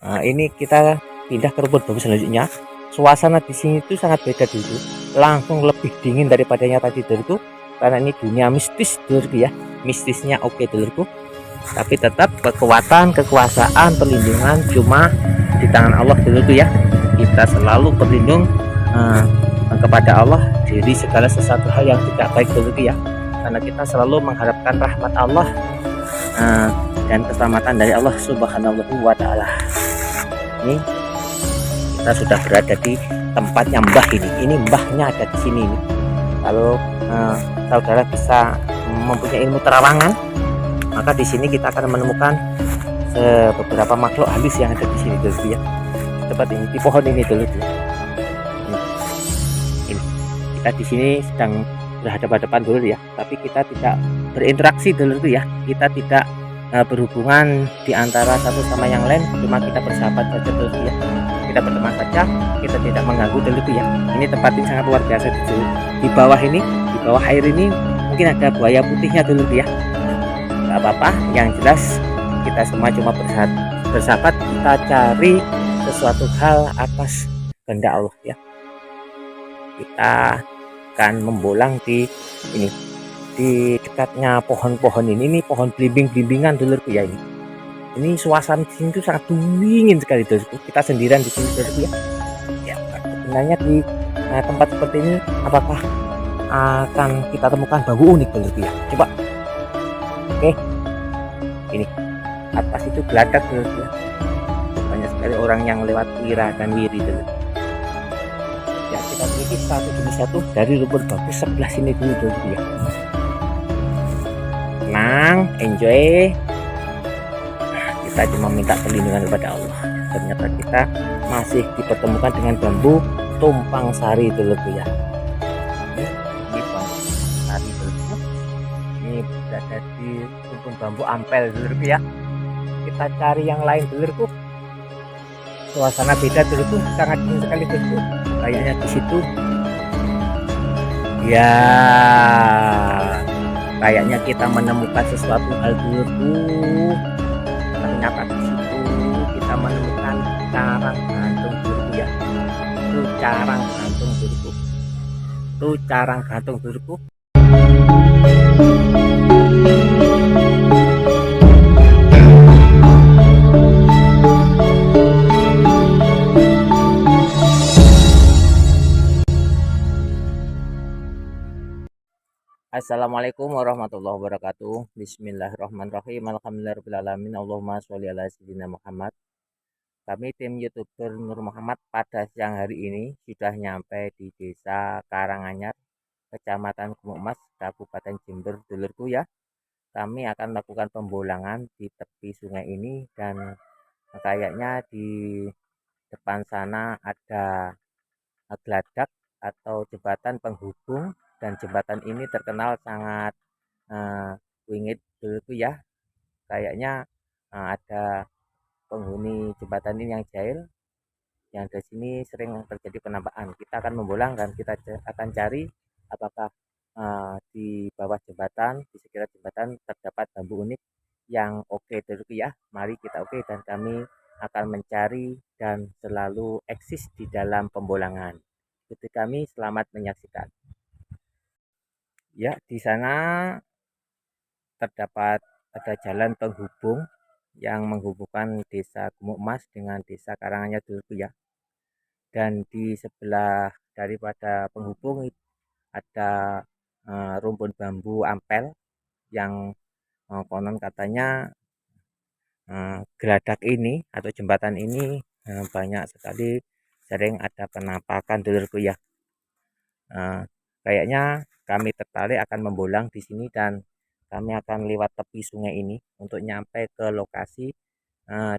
Nah, ini kita pindah ke rumput bambu selanjutnya. Suasana di sini tuh sangat beda dulu, langsung lebih dingin daripada yang tadi dulu, karena ini dunia mistis dulu ya. Mistisnya oke dulu, tapi tetap kekuatan, kekuasaan, perlindungan cuma di tangan Allah dulu ya. Kita selalu berlindung kepada Allah dari segala sesuatu hal yang tidak baik dulu ya, karena kita selalu mengharapkan rahmat Allah dan keselamatan dari Allah Subhanahu wa Ta'ala. Ini kita sudah berada di tempatnya Mbah ini Mbahnya ada di sini nih. Kalau saudara bisa mempunyai ilmu terawangan, maka di sini kita akan menemukan beberapa makhluk halus yang ada di sini dulu ya. Tempat ini di pohon ini dulu ya. Ini kita di sini sedang berhadapan-hadapan dulu ya, tapi kita tidak berinteraksi dulu ya. Kita tidak berhubungan di antara satu sama yang lain, cuma kita bersahabat saja dulu ya. Kita berteman saja, kita tidak mengganggu dulu ya. Ini tempat ini sangat luar biasa dulu. Di bawah ini, di bawah air ini mungkin ada buaya putihnya dulu ya. Gak apa-apa, yang jelas kita semua cuma bersahabat, kita cari sesuatu hal atas kehendak Allah ya. Kita akan membolang di ini, di dekatnya pohon-pohon ini pohon belimbing-belimbingan dulu ya. Ini suasana di sini tuh sangat dingin sekali dulu. Kita sendirian di sini dulu ya. Ya, sebenarnya di tempat seperti ini apakah akan kita temukan bambu unik dulu ya. Coba. Oke. Ini atas itu geladak dulu ya. Banyak sekali orang yang lewat wira dan wiri dulu. Ya, kita pilih satu demi satu dari rumput bambu sebelah sini dulu ya. Tenang, enjoy. Kita cuma minta perlindungan kepada Allah. Ternyata kita masih dipertemukan dengan bambu tumpang sari dulu ya. Ini bambu sari dulu. Ini berada di rumpun bambu ampel dulu ya. Kita cari yang lain dulu. Suasana beda dulu, sangat dingin sekali dulu. Kayaknya di situ. Ya, kayaknya kita menemukan sesuatu hal dulu. Ternyata di situ kita menemukan carang gantung dulu ya. Itu carang gantung dulu. Itu carang gantung dulu. Assalamualaikum warahmatullahi wabarakatuh. Bismillahirrahmanirrahim. Alhamdulillahirrahmanirrahim. Allahumma sholli ala sayyidina Muhammad. Kami tim YouTuber Nur Muhammad pada siang hari ini sudah nyampe di Desa Karanganyar, Kecamatan Gumukmas, Kabupaten Jember dulurku ya. Kami akan melakukan pembolangan di tepi sungai ini, dan kayaknya di depan sana ada geladak atau jembatan penghubung, dan jembatan ini terkenal sangat wingit dulu ya. Kayaknya ada penghuni jembatan ini yang jahil, yang di sini sering terjadi penampakan. Kita akan membolang dan kita akan cari apakah di bawah jembatan, di sekitar jembatan terdapat bambu unik yang oke dulu ya. Mari kita oke, dan kami akan mencari dan selalu eksis di dalam pembolangan. Ikuti kami, selamat menyaksikan. Ya, di sana terdapat ada jalan penghubung yang menghubungkan Desa Gumukmas dengan Desa Karanganyar dulu ya. Dan di sebelah daripada penghubung ada rumpun bambu ampel yang konon katanya geladak ini atau jembatan ini banyak sekali sering ada penampakan dulurku ya. Kayaknya kami tertarik akan membolang di sini, dan kami akan lewat tepi sungai ini untuk nyampe ke lokasi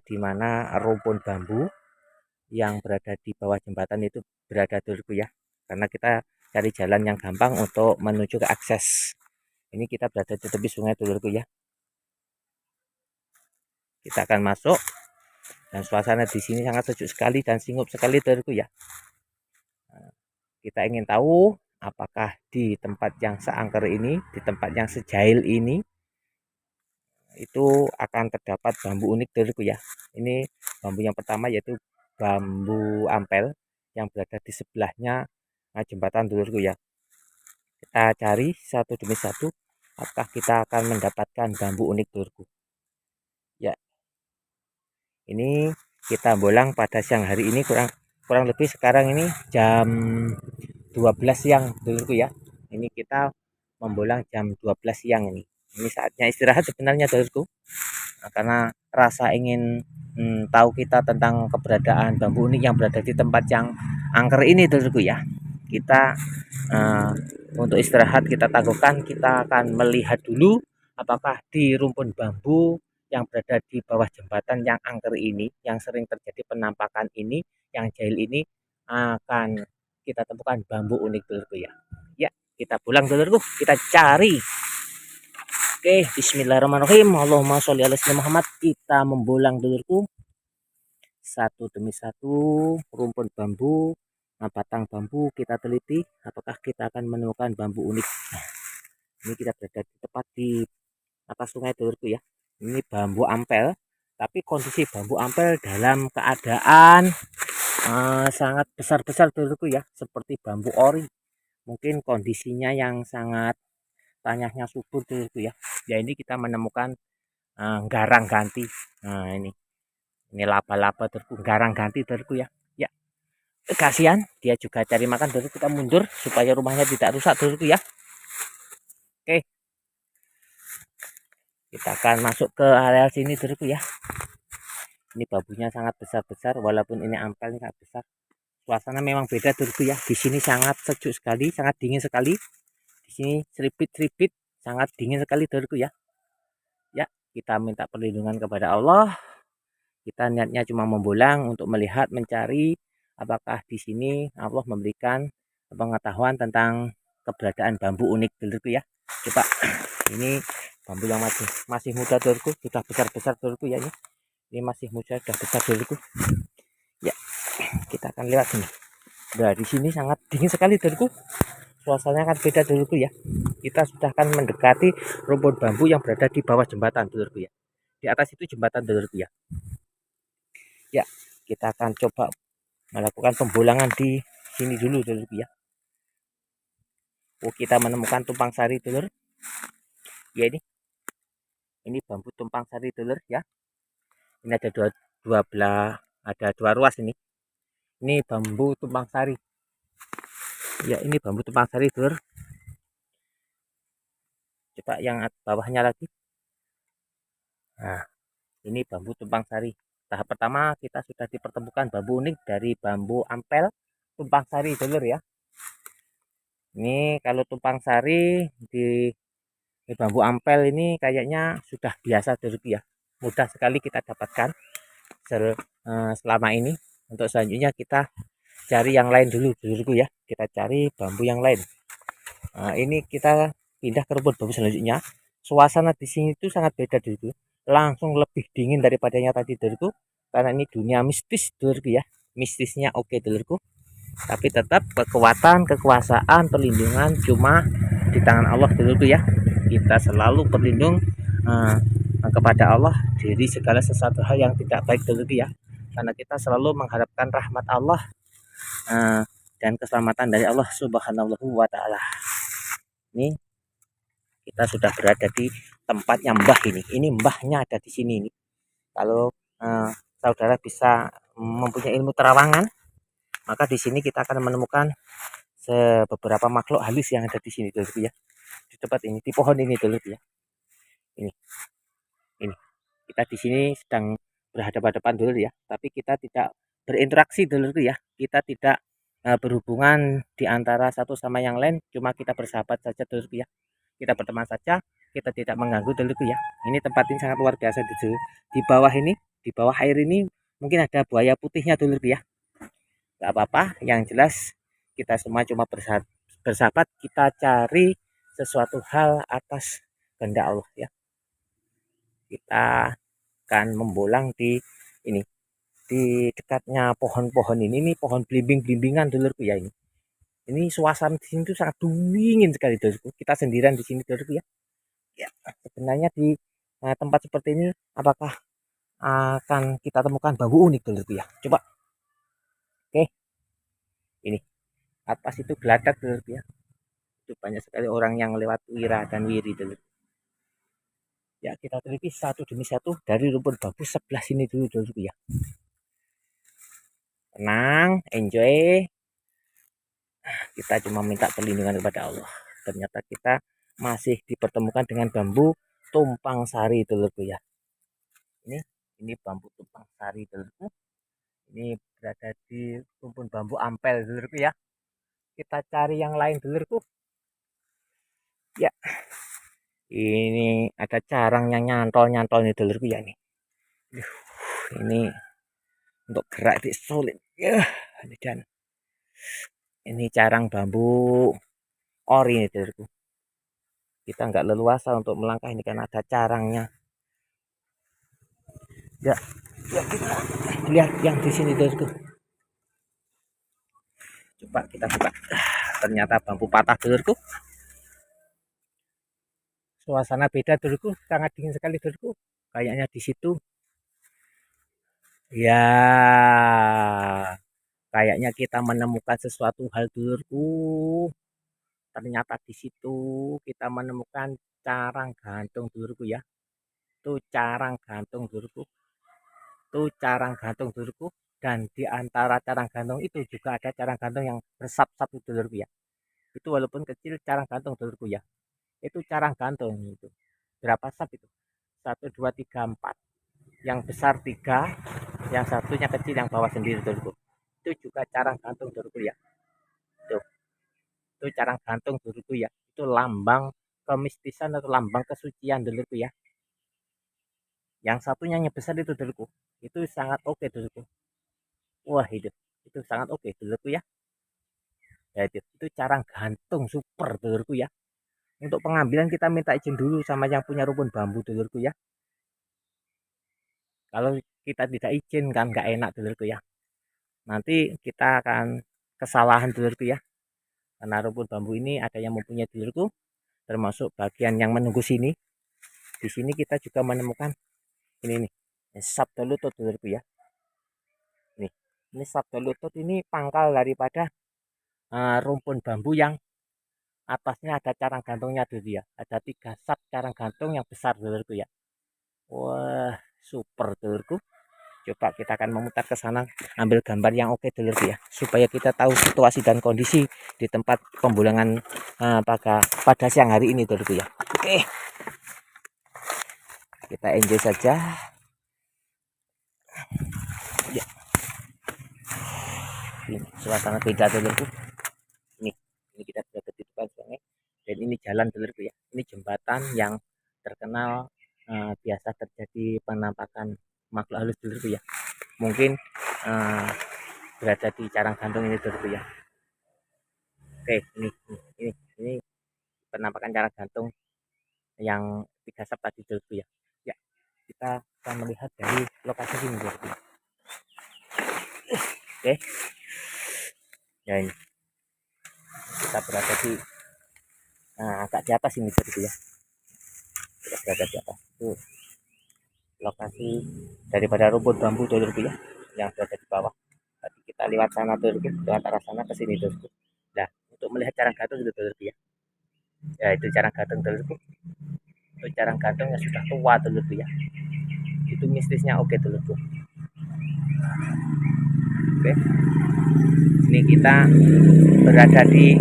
di mana rumpun bambu yang berada di bawah jembatan itu berada dulu ya. Karena kita cari jalan yang gampang untuk menuju ke akses. Ini kita berada di tepi sungai dulu ya. Kita akan masuk, dan suasana di sini sangat sejuk sekali dan singup sekali dulu ya. Kita ingin tahu apakah di tempat yang seangker ini, di tempat yang sejahil ini, itu akan terdapat bambu unik dulurku ya. Ini bambu yang pertama yaitu bambu ampel yang berada di sebelahnya jembatan dulurku ya. Kita cari satu demi satu apakah kita akan mendapatkan bambu unik dulurku. Ya, ini kita bolang pada siang hari ini kurang lebih sekarang ini jam 12 siang dulurku ya. Ini kita membolang jam 12 siang ini. Ini saatnya istirahat sebenarnya dulurku. Karena rasa ingin tahu kita tentang keberadaan bambu unik yang berada di tempat yang angker ini dulurku ya. Kita untuk istirahat kita tangguhkan, kita akan melihat dulu apakah di rumpun bambu yang berada di bawah jembatan yang angker ini, yang sering terjadi penampakan ini, yang jahil ini, akan kita temukan bambu unik dulurku ya. Ya, kita pulang dulurku, kita cari. Oke, bismillahirrahmanirrahim. Allahumma sholli ala sayyidina Muhammad. Kita membolang dulurku satu demi satu rumpun bambu, batang bambu kita teliti apakah kita akan menemukan bambu unik. Ini kita berada di tepat di atas sungai dulurku ya. Ini bambu ampel, tapi kondisi bambu ampel dalam keadaan sangat besar-besar dulurku ya, seperti bambu ori. Mungkin kondisinya yang sangat tanyahnya subur dulurku ya. Ya ini kita menemukan garang ganti. Nah ini laba-laba dulurku, garang ganti dulurku ya. Ya, kasihan dia juga cari makan dulurku, kita mundur supaya rumahnya tidak rusak dulurku ya. Oke, kita akan masuk ke area sini dulurku ya. Ini bambunya sangat besar-besar, walaupun ini ampel sangat besar. Suasana memang beda dulurku ya. Di sini sangat sejuk sekali, sangat dingin sekali. Di sini seripit-seripit, sangat dingin sekali dulurku ya. Ya, kita minta perlindungan kepada Allah. Kita niatnya cuma membolang untuk melihat, mencari apakah di sini Allah memberikan pengetahuan tentang keberadaan bambu unik dulurku ya. Coba ini bambu yang masih muda dulurku, sudah besar-besar dulurku ya ini. Ini masih muda, sudah besar dulurku. Ya, kita akan lewat sini. Nah, di sini sangat dingin sekali dulurku. Suasananya akan beda dulurku ya. Kita sudah akan mendekati rumpun bambu yang berada di bawah jembatan dulurku ya. Di atas itu jembatan dulurku ya. Ya, kita akan coba melakukan pembolangan di sini dulu dulurku ya. Oh, kita menemukan tumpang sari dulur. Ya ini bambu tumpang sari dulur ya. Ini ada dua belah, ada dua ruas ini. Ini bambu tumpang sari. Ya ini bambu tumpang sari dulur. Coba yang bawahnya lagi. Nah, ini bambu tumpang sari. Tahap pertama kita sudah dipertemukan bambu unik dari bambu ampel tumpang sari dulur ya. Ini kalau tumpang sari di bambu ampel ini kayaknya sudah biasa dulur ya. Mudah sekali kita dapatkan selama ini. Untuk selanjutnya kita cari yang lain dulu dulurku ya. Kita cari bambu yang lain. Nah, ini kita pindah ke rumpun bambu selanjutnya. Suasana di sini itu sangat beda dulurku. Langsung lebih dingin daripada yang tadi dulurku. Karena ini dunia mistis dulurku ya. Mistisnya oke dulurku. Tapi tetap kekuatan, kekuasaan, perlindungan cuma di tangan Allah dulurku ya. Kita selalu berlindung kepada Allah dari segala sesuatu hal yang tidak baik dulurku ya. Karena kita selalu mengharapkan rahmat Allah dan keselamatan dari Allah Subhanahu wa ta'ala. Ini kita sudah berada di tempatnya mbah ini. Ini mbahnya ada di sini ini. Kalau saudara bisa mempunyai ilmu terawangan, maka di sini kita akan menemukan beberapa makhluk halus yang ada di sini dulurku ya. Di tempat ini, di pohon ini dulurku ya. Ini kita di sini sedang berhadapan-hadapan dulu ya, tapi kita tidak berinteraksi dulurku ya. Kita tidak berhubungan di antara satu sama yang lain, cuma kita bersahabat saja dulurku ya. Kita berteman saja, kita tidak mengganggu dulurku ya. Ini tempat ini sangat luar biasa di bawah ini, di bawah air ini mungkin ada buaya putihnya dulurku ya. Gak apa-apa, yang jelas kita semua cuma bersahabat, kita cari sesuatu hal atas kehendak Allah ya. Kita akan membolang di ini, di dekatnya pohon-pohon ini pohon belimbing-belimbingan dulurku ya ini. Ini suasana di sini tuh sangat dingin sekali dulurku. Kita sendirian di sini dulurku ya. Ya, sebenarnya di tempat seperti ini apakah akan kita temukan bambu unik dulu ya. Coba. Oke, ini atas itu geladak dulu ya. Itu banyak sekali orang yang lewat wira dan wiri dulu. Ya, kita teliti satu demi satu dari rumpun bambu sebelah sini dulu ya. Tenang, enjoy. Kita cuma minta perlindungan kepada Allah. Ternyata kita masih dipertemukan dengan bambu tumpang sari dulurku ya. Ini bambu tumpang sari dulurku. Ini berada di rumpun bambu ampel dulurku ya. Kita cari yang lain dulurku. Ya. Ini ada carang yang nyantol nih dulurku ya nih. Ini untuk gerak di sulit. Ya, dan ini carang bambu ori nih dulurku. Kita nggak leluasa untuk melangkah ini karena ada carangnya. Ya, kita lihat yang di sini dulurku. Coba kita buka. Ternyata bambu patah dulurku. Suasana beda dulurku, sangat dingin sekali dulurku. Kayaknya di situ. Ya, kayaknya kita menemukan sesuatu hal dulurku. Ternyata di situ kita menemukan carang gantung dulurku ya. Tuh carang gantung dulurku. Tuh carang gantung dulurku. Dan di antara carang gantung itu juga ada carang gantung yang bersap-sap dulurku ya. Itu walaupun kecil carang gantung dulurku ya. Itu carang gantung itu. Berapa sap itu? 1, 2, 3, 4. Yang besar 3, yang satunya kecil yang bawah sendiri dulurku. Itu juga carang gantung dulurku ya. Tuh. Itu carang gantung dulurku ya. Itu lambang kemistisan atau lambang kesucian dulurku ya. Yang satunya yang besar itu dulurku. Itu sangat oke dulurku. Wah, itu sangat oke dulurku ya. Ya, itu carang gantung super dulurku ya. Untuk pengambilan kita minta izin dulu sama yang punya rumpun bambu dulurku ya. Kalau kita tidak izin kan nggak enak dulurku ya. Nanti kita akan kesalahan dulurku ya. Karena rumpun bambu ini ada yang mempunyai dulurku, termasuk bagian yang menunggu sini. Di sini kita juga menemukan ini nih, sabda lutut dulurku ya. Ini sabda lutut ini pangkal daripada rumpun bambu yang atasnya ada carang gantungnya dulu ya. Ada 3 sab carang gantung yang besar dulurku ya. Wah, super dulurku. Coba kita akan memutar ke sana, ambil gambar yang oke dulurku ya, supaya kita tahu situasi dan kondisi di tempat pembulangan pada siang hari ini dulurku ya. Oke, kita enjoy saja ya. Ini suasana beda dulurku. Ini kita berada di depan sungai dan ini jalan dulurku ya. Ini jembatan yang terkenal biasa terjadi penampakan makhluk halus dulurku ya. Mungkin berada di carang gantung ini dulurku ya. Oke, ini penampakan carang gantung yang 3 sab tadi dulurku ya. Ya, kita akan melihat dari lokasi ini dulurku. Oke. Ya, ini kita berada di agak di atas ini dulurku ya. Kita berada di atas itu lokasi daripada rumput bambu dulurku ya, yang berada di bawah. Tadi kita lewat sana dulurku, lewat arah sana ke sini dulurku. Nah, untuk melihat carang gantung itu dulurku ya. Ya, itu carang gantung dulurku. Itu carang gantung yang sudah tua dulurku ya. Itu mistisnya oke dulurku. Oke. Ini kita berada di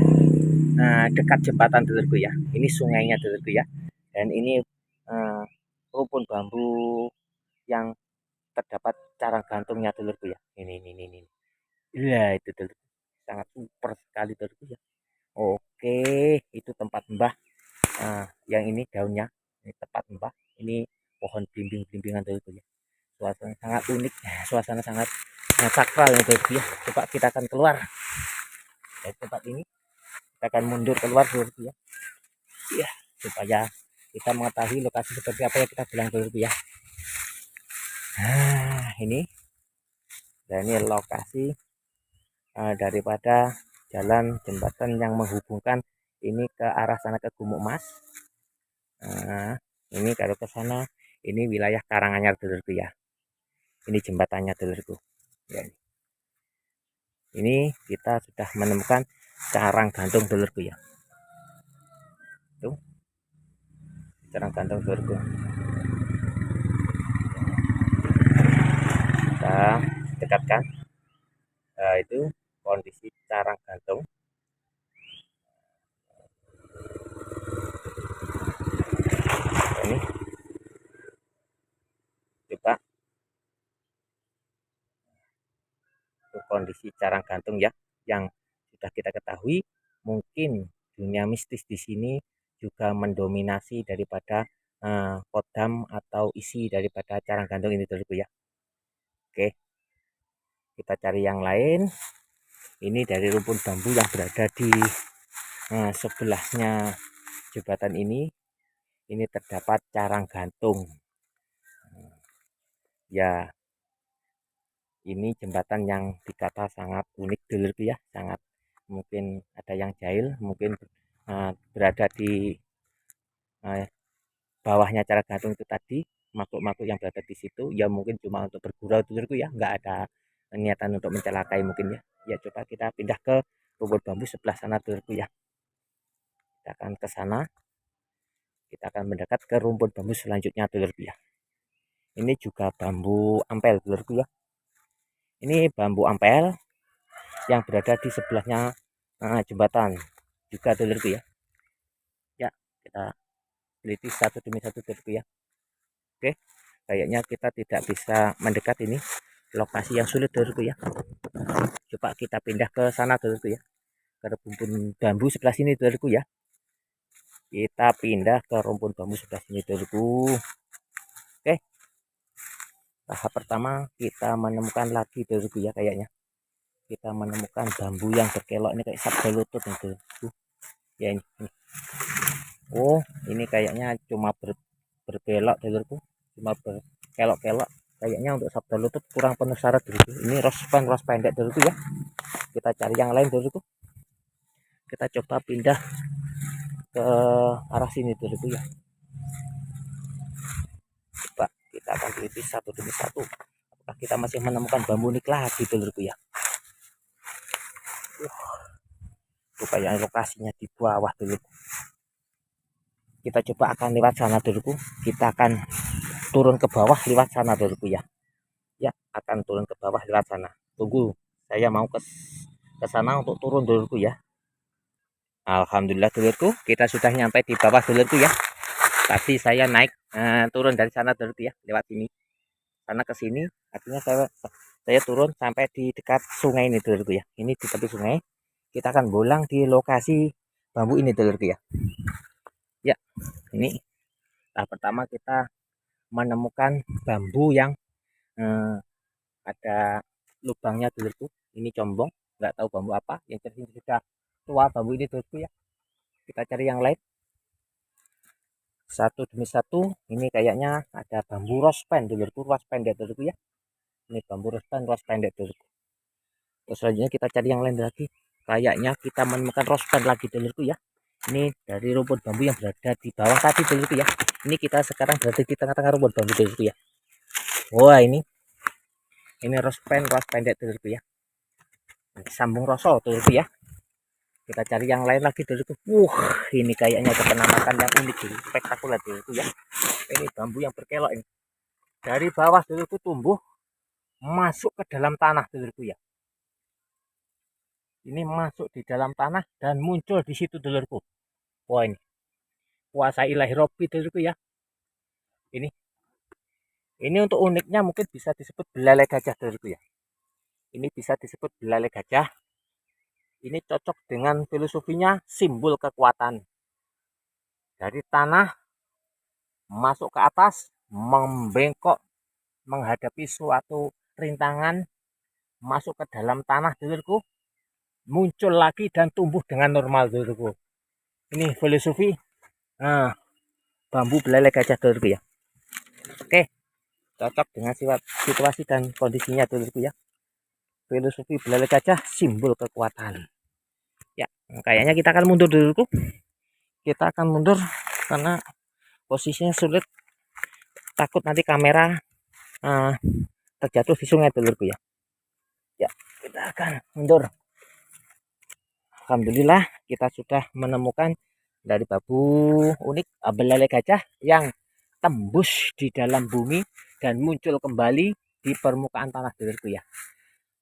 dekat jembatan dulurku ya. Ini sungainya dulurku ya. Dan ini rumpun bambu yang terdapat carang gantungnya dulurku ya. Ini. Ya, itu dulurku. Sangat super sekali dulurku ya. Oke, itu tempat mbah. Yang ini daunnya, ini tempat mbah. Ini pohon blimbing-blimbingan dulurku ya. Suasana sangat unik, suasana sangat sakral ya dulurku ya. Coba kita akan keluar dari tempat ini. Kita akan mundur keluar dulurku ya. Ya, supaya kita mengetahui lokasi seperti apa yang kita bilang dulurku ya. Ini dan ini lokasi daripada jalan jembatan yang menghubungkan ini ke arah sana ke Gumuk Mas. Ini kalau ke sana Ini wilayah Karanganyar dulurku ya. Ini jembatannya dulurku. Ya. Ini kita sudah menemukan carang gantung dulurku ya. Tuh, carang gantung dulurku. Kita dekatkan. Nah, itu kondisi carang gantung. Ini coba kondisi carang gantung ya, yang sudah kita ketahui mungkin dunia mistis di sini juga mendominasi daripada kodam atau isi daripada carang gantung ini dulu ya. Oke, kita cari yang lain. Ini dari rumpun bambu yang berada di sebelahnya jembatan ini terdapat carang gantung. Ya, ini jembatan yang dikata sangat unik dulu ya, sangat mungkin ada yang jahil, mungkin berada di bawahnya carang gantung itu tadi, makhluk-makhluk yang berada di situ ya mungkin cuma untuk bergurau dulurku ya, nggak ada niatan untuk mencelakai mungkin ya. Ya coba kita pindah ke rumpun bambu sebelah sana dulurku ya. Kita akan ke sana, kita akan mendekat ke rumpun bambu selanjutnya dulurku ya. Ini juga bambu ampel dulurku ya. Ini bambu ampel yang berada di sebelahnya jembatan juga dulurku ya. Ya, kita teliti satu demi satu dulurku ya. Oke, kayaknya kita tidak bisa mendekat, ini lokasi yang sulit dulurku ya. Coba kita pindah ke sana dulurku ya, ke rumpun bambu sebelah sini dulurku ya. Kita pindah ke rumpun bambu sebelah sini dulurku. Oke, tahap pertama kita menemukan lagi dulurku ya, kayaknya kita menemukan bambu yang berkelok ini kayak sabda lutut dulurku ya. Ini oh, ini kayaknya cuma berbelok dulurku, cuma berkelok-kelok. Kayaknya untuk sabda lutut kurang penuh syarat dulurku. Ini ros pendek dulurku ya. Kita cari yang lain dulurku. Kita coba pindah ke arah sini dulurku ya. Coba kita akan teliti satu demi satu. Apakah kita masih menemukan bambu unik lagi dulurku ya. Itu kayak lokasinya di bawah dulurku. Kita coba akan lewat sana dulurku. Kita akan turun ke bawah lewat sana dulurku ya. Ya, akan turun ke bawah lewat sana. Tunggu, saya mau ke sana untuk turun dulurku ya. Alhamdulillah dulurku, kita sudah nyampe di bawah dulurku ya. Tadi saya naik turun dari sana dulurku ya, lewat sini. Karena ke sini artinya saya turun sampai di dekat sungai ini dulurku ya. Ini di tepi sungai. Kita akan bolang di lokasi bambu ini dulurku ya. Ya, ini tahap pertama kita menemukan bambu yang ada lubangnya dulurku. Ini combong, nggak tahu bambu apa. Yang jelas sudah tua bambu ini dulurku ya. Kita cari yang lain satu demi satu. Ini kayaknya ada bambu rospen dulurku, ros pendek dulurku ya. Ini bambu rospen, ros pendek dulurku. Terus selanjutnya kita cari yang lain lagi. Kayaknya kita menemukan rospen lagi dulurku ya. Ini dari rumpun bambu yang berada di bawah tadi dulurku ya. Ini kita sekarang berada di tengah-tengah rumpun bambu dulurku ya. Wah, ini rospen, ros pendek dulurku ya. Sambung rosol dulurku ya. Kita cari yang lain lagi dulurku. Ini kayaknya kepenamakan yang unik dulu, spektakuler dulurku ya. Ini bambu yang berkelok ini. Dari bawah dulurku tumbuh masuk ke dalam tanah dulurku ya. Ini masuk di dalam tanah dan muncul di situ dulurku. Wah, ini kuasa ilahi Robbi dulurku ya. Ini untuk uniknya mungkin bisa disebut belalai gajah dulurku ya. Ini bisa disebut belalai gajah. Ini cocok dengan filosofinya simbol kekuatan. Dari tanah masuk ke atas, membengkok menghadapi suatu rintangan, masuk ke dalam tanah dulurku, muncul lagi dan tumbuh dengan normal dulurku. Ini filosofi bambu belalai gajah dulurku ya. Oke, cocok dengan situasi dan kondisinya dulurku ya. Filosofi belalai gajah simbol kekuatan. Ya, kayaknya kita akan mundur dulurku. Kita akan mundur karena posisinya sulit. takut nanti kamera terjatuh di sungai dulurku ya. Ya, kita akan mundur. Alhamdulillah kita sudah menemukan dari bambu unik belalai gajah yang tembus di dalam bumi dan muncul kembali di permukaan tanah dulurku ya.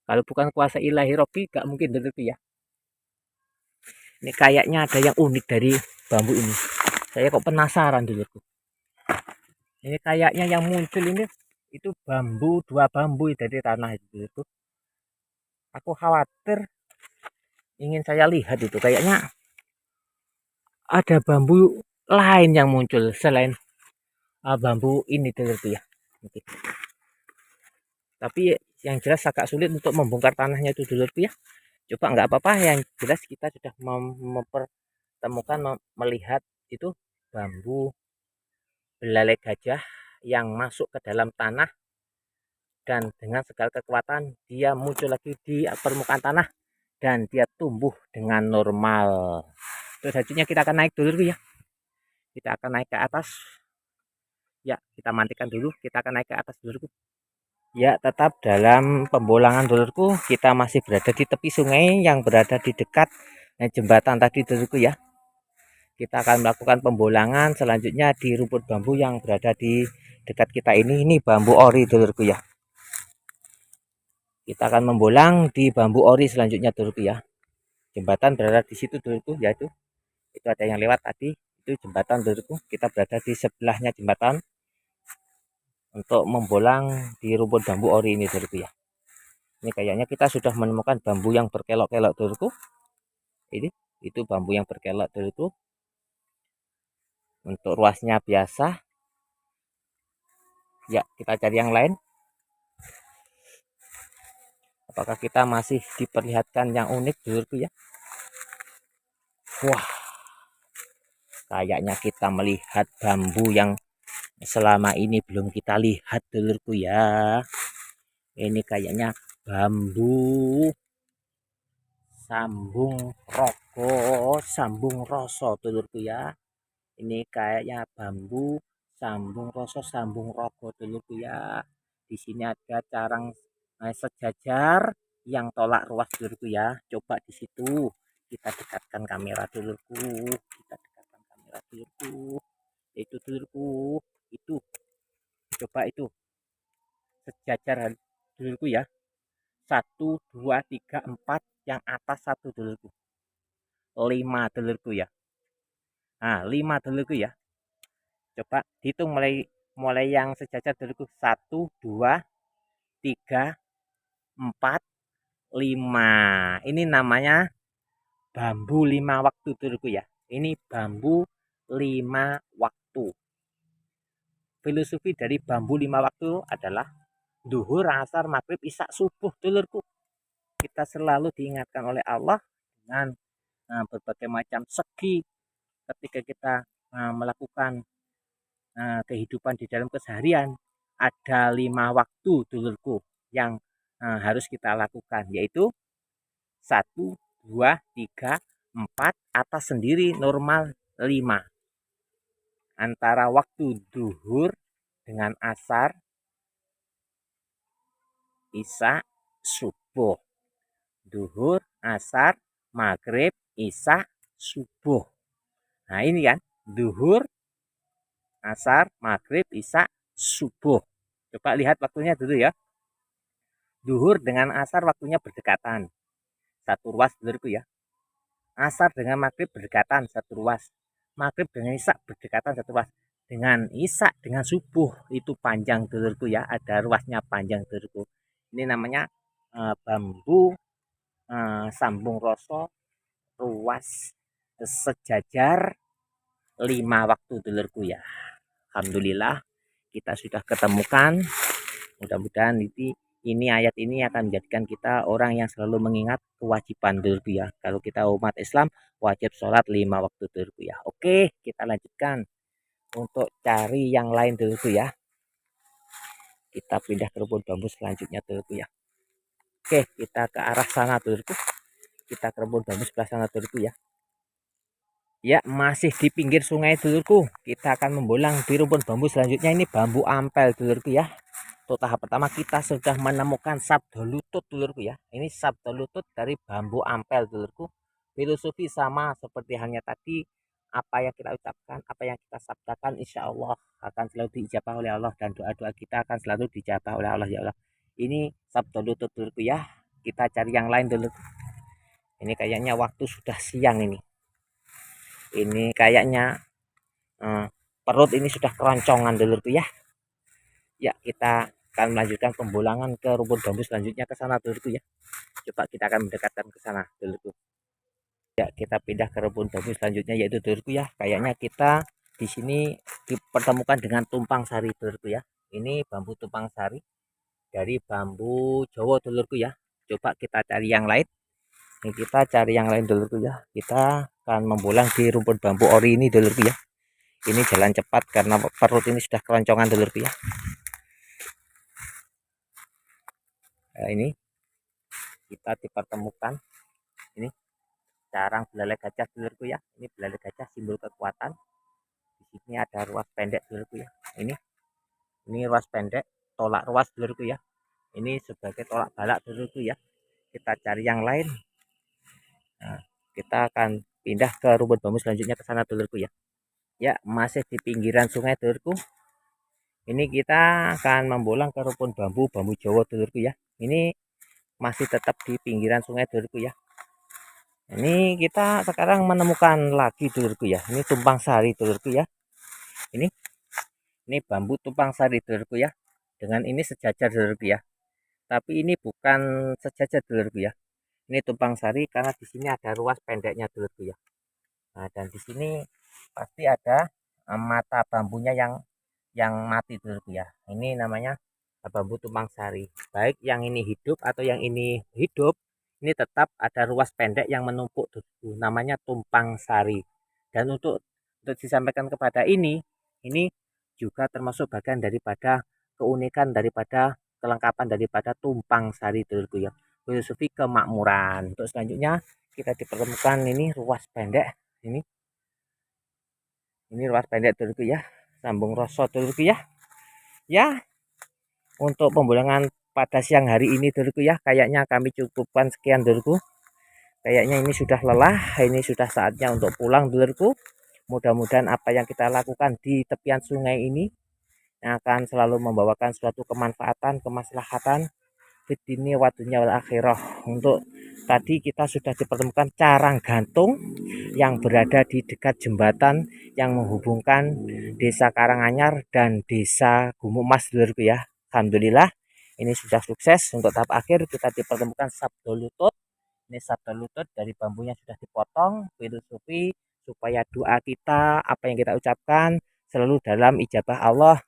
Kalau bukan kuasa ilahi Robi gak mungkin dulurku ya. Ini kayaknya ada yang unik dari bambu ini. Saya kok penasaran dulurku. Ini kayaknya yang muncul ini itu bambu, dua bambu dari tanah itu dulurku. Aku khawatir ingin saya lihat itu kayaknya ada bambu lain yang muncul selain bambu ini dulurku ya. Tapi yang jelas agak sulit untuk membongkar tanahnya itu dulurku ya. Coba nggak apa-apa, yang jelas kita sudah mempertemukan melihat itu bambu belalai gajah yang masuk ke dalam tanah dan dengan segala kekuatan dia muncul lagi di permukaan tanah dan dia tumbuh dengan normal. Terus selanjutnya kita akan naik dulu ya. Kita akan naik ke atas. Ya, kita matikan dulu, kita akan naik ke atas dulu. Ya, tetap dalam pembolangan dulurku, kita masih berada di tepi sungai yang berada di dekat jembatan tadi dulurku ya. Kita akan melakukan pembolangan selanjutnya di rumput bambu yang berada di dekat kita ini bambu ori dulurku ya. Kita akan membolang di bambu ori selanjutnya dulurku ya. Jembatan berada di situ dulurku, yaitu itu ada yang lewat tadi, itu jembatan dulurku. Kita berada di sebelahnya jembatan untuk membolang di rumput bambu ori ini dulurku ya. Ini kayaknya kita sudah menemukan bambu yang berkelok-kelok dulurku. Ini itu bambu yang berkelok dulurku. Untuk ruasnya biasa. Ya, kita cari yang lain. Apakah kita masih diperlihatkan yang unik dulurku ya? Wah, kayaknya kita melihat bambu yang selama ini belum kita lihat dulurku ya. Ini kayaknya bambu sambung rogo, sambung roso dulurku ya. Ini kayaknya bambu sambung roso, sambung rogo dulurku ya. Di sini ada carang sejajar yang tolak ruas dulurku ya. Coba di situ kita dekatkan kamera dulurku, kita dekatkan kamera dulurku. Itu dulurku, itu coba itu sejajar dulurku ya. 1 2 3 4 yang atas 1 dulurku. 5 dulurku ya. Nah, 5 dulurku ya. Coba hitung mulai yang sejajar dulurku. 1 2 3 4 5. Ini namanya bambu 5 waktu dulurku ya. Ini bambu 5 waktu. Filosofi dari bambu 5 waktu adalah duhur, asar, maghrib, isya, subuh dulurku. Kita selalu diingatkan oleh Allah dengan berbagai macam segi ketika kita melakukan kehidupan di dalam keseharian. Ada 5 waktu dulurku yang harus kita lakukan, yaitu 1 2 3 4, atas sendiri normal 5. Antara waktu duhur dengan asar, isya, subuh. Duhur, asar, maghrib, isya, subuh. Nah ini kan duhur, asar, maghrib, isya, subuh. Coba lihat waktunya dulu ya. Duhur dengan asar waktunya berdekatan, 1 ruas dulurku ya. Asar dengan maghrib berdekatan, 1 ruas. Maghrib dengan isya berdekatan, 1 ruas. Dengan isya dengan subuh itu panjang dulurku ya, ada ruasnya panjang dulurku. Ini namanya bambu sambung roso ruas sejajar 5 waktu dulurku ya. Alhamdulillah kita sudah ketemukan. Mudah-mudahan ini ayat ini akan menjadikan kita orang yang selalu mengingat kewajiban dulurku ya. Kalau kita umat Islam wajib sholat 5 waktu dulurku ya. Oke, kita lanjutkan untuk cari yang lain dulurku ya. Kita pindah ke rumpun bambu selanjutnya dulurku ya. Oke, kita ke arah sana dulurku. Kita ke rumpun bambu sebelah sana dulurku ya. Ya, masih di pinggir sungai dulurku. Kita akan membolang di rumpun bambu selanjutnya. Ini bambu ampel dulurku ya. Untuk tahap pertama kita sudah menemukan sabdo lutut dulurku ya. Ini sabdo lutut dari bambu ampel dulurku. Filosofi sama seperti halnya tadi. Apa yang kita ucapkan, apa yang kita sabdakan, insya Allah akan selalu diijabah oleh Allah. Dan doa-doa kita akan selalu dijabah oleh Allah ya Allah. Ini sabdo lutut dulurku ya. Kita cari yang lain dulu. Ini kayaknya waktu sudah siang ini. Ini kayaknya perut ini sudah keroncongan dulurku ya. Ya, kita akan melanjutkan pembulangan ke rumpun bambu selanjutnya ke sana dulurku ya. Coba kita akan mendekatkan ke sana dulurku. Ya, kita pindah ke rumpun bambu selanjutnya yaitu dulurku ya. Kayaknya kita di sini dipertemukan dengan tumpang sari dulurku ya. Ini bambu tumpang sari dari bambu Jawa dulurku ya. Coba kita cari yang lain. Ini kita cari yang lain dulurku ya. Kita akan membulang di rumpun bambu ori ini dulurku ya. Ini jalan cepat karena perut ini sudah keroncongan dulurku ya. Nah, ini kita dipertemukan ini carang belalai gajah dulurku ya. Ini belalai gajah simbol kekuatan. Di sini ada ruas pendek dulurku ya. Ini ruas pendek, tolak ruas dulurku ya. Ini sebagai tolak balak dulurku ya. Kita cari yang lain. Nah, kita akan pindah ke rumpun bambu selanjutnya ke sana dulurku ya. Ya, masih di pinggiran sungai dulurku. Ini kita akan membolang ke rumpun bambu Jawa dulurku ya. Ini masih tetap di pinggiran sungai dulurku ya. Ini kita sekarang menemukan lagi dulurku ya. Ini tumpang sari dulurku ya. Ini bambu tumpang sari dulurku ya. Dengan ini sejajar dulurku ya. Tapi ini bukan sejajar dulurku ya. Ini tumpang sari karena di sini ada ruas pendeknya dulurku ya. Nah, dan di sini pasti ada mata bambunya yang mati dulurku ya. Ini namanya bambu tumpang sari. Baik yang ini hidup atau yang ini hidup, ini tetap ada ruas pendek yang menumpuk dulurku. Namanya tumpang sari. Dan untuk disampaikan kepada ini juga termasuk bagian daripada keunikan daripada kelengkapan daripada tumpang sari dulurku ya. Filosofi kemakmuran. Untuk selanjutnya kita dipertemukan ini ruas pendek ini ruas pendek dulurku ya, sambung rosot dulurku ya. Ya, untuk pembulangan pada siang hari ini dulurku ya, kayaknya kami cukupkan sekian dulurku. Kayaknya ini sudah lelah, ini sudah saatnya untuk pulang dulurku. Mudah-mudahan apa yang kita lakukan di tepian sungai ini akan selalu membawakan suatu kemanfaatan, kemaslahatan fitini wa dunya wal akhirah. Untuk tadi kita sudah dipertemukan carang gantung yang berada di dekat jembatan yang menghubungkan desa Karanganyar dan desa Gumumas dulurku ya. Alhamdulillah ini sudah sukses. Untuk tahap akhir kita dipertemukan sabdo lutut. Ini sabdo lutut dari bambunya sudah dipotong. Filosofi supaya doa kita, apa yang kita ucapkan selalu dalam ijabah Allah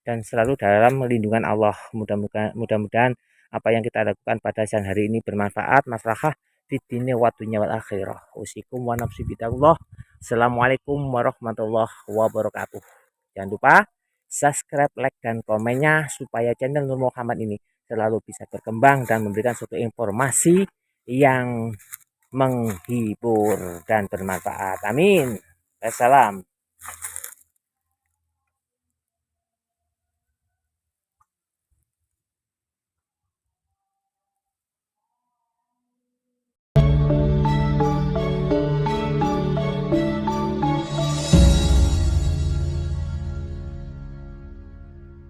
dan selalu dalam lindungan Allah. Mudah-mudahan apa yang kita lakukan pada siang hari ini bermanfaat, maslahah fitini wa dunya wal akhirah. Usikum wa nafsi bidallah. Assalamualaikum warahmatullahi wabarakatuh. Jangan lupa subscribe, like, dan komennya supaya channel Nur Muhammad ini selalu bisa berkembang dan memberikan suatu informasi yang menghibur dan bermanfaat. Amin. Wassalam.